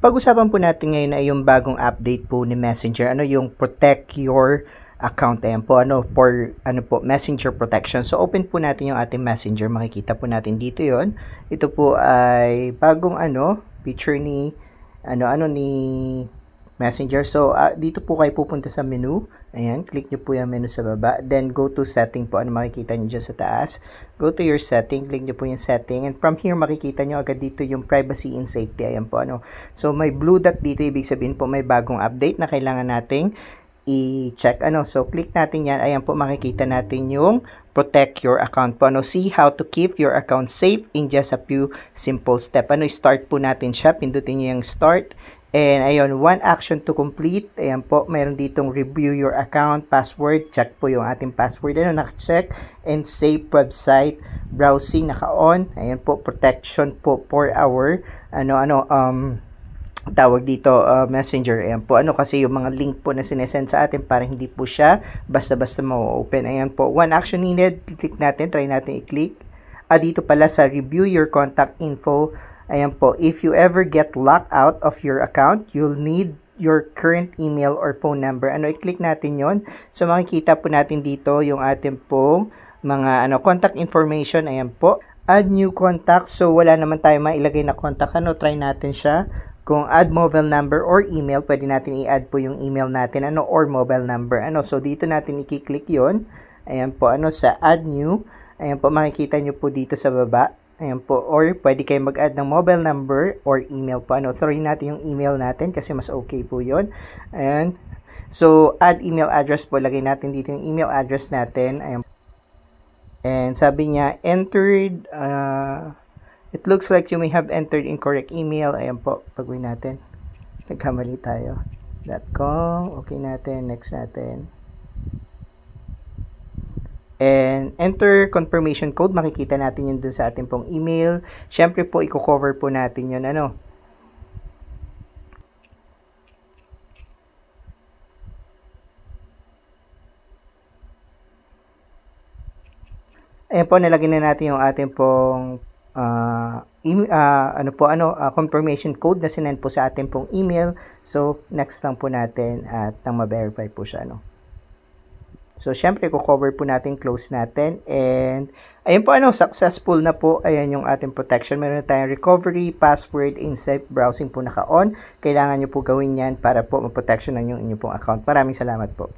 pag-usapan po natin ngayon ay yung bagong update po ni Messenger. Ano yung protect your account. Ayan po, for Messenger protection. So, open po natin yung ating Messenger. Makikita po natin dito yon. Ito po ay bagong feature ni ni Messenger. So, dito po kayo pupunta sa menu. Ayan, click nyo po yung menu sa baba. Then, go to setting po. Ano makikita nyo dyan sa taas. Go to your setting. Click nyo po yung setting. And from here, makikita nyo agad dito yung privacy and safety. Ayan po, So, may blue dot dito. Ibig sabihin po may bagong update na kailangan nating i-check. So, click natin yan. Ayan po, makikita natin yung protect your account po. See how to keep your account safe in just a few simple steps. Start po natin siya. Pindutin nyo yung start. And ayun, one action to complete. Ayan po, mayroon ditong review your account, password. Check po yung ating password. Naka-check. And save website, browsing, naka-on. Ayan po, protection po for our, tawag dito, Messenger. Ayan po, kasi yung mga link po na sinesend sa atin para hindi po siya basta-basta ma-open. Ayan po, one action needed. Click natin, try natin i-click. Dito pala sa review your contact info. Ayan po, if you ever get locked out of your account, you'll need your current email or phone number. I-click natin yon. So, makikita po natin dito yung ating pong mga contact information. Ayan po, add new contact. So, wala naman tayo mailagay na contact. Try natin siya. Kung add mobile number or email, pwede natin i-add po yung email natin, or mobile number. So, dito natin i-click yon. Ayan po, sa add new. Ayan po, makikita nyo po dito sa baba. Ayan po, or pwede kayo mag-add ng mobile number or email po. Throw natin yung email natin kasi mas okay po yon. Ayan. So, add email address po. Lagay natin dito yung email address natin. Ayan. And sabi niya, entered, it looks like you may have entered incorrect email. Ayan po, pag-uwi natin. Nagkamali tayo. .com, okay natin, next natin. And enter confirmation code. Makikita natin yun dun sa ating pong email. Syempre po, i-cover po natin yun. Ayan po, nalagay na natin yung ating pong confirmation code na sinend po sa ating pong email. So, next lang po natin at nang ma-verify po siya. So, syempre, cover po natin, close natin. And, ayun po, successful na po. Ayan yung ating protection. Meron na tayong recovery, password, and safe browsing po naka-on. Kailangan nyo po gawin yan para po ma-protection ng inyong pong account. Maraming salamat po.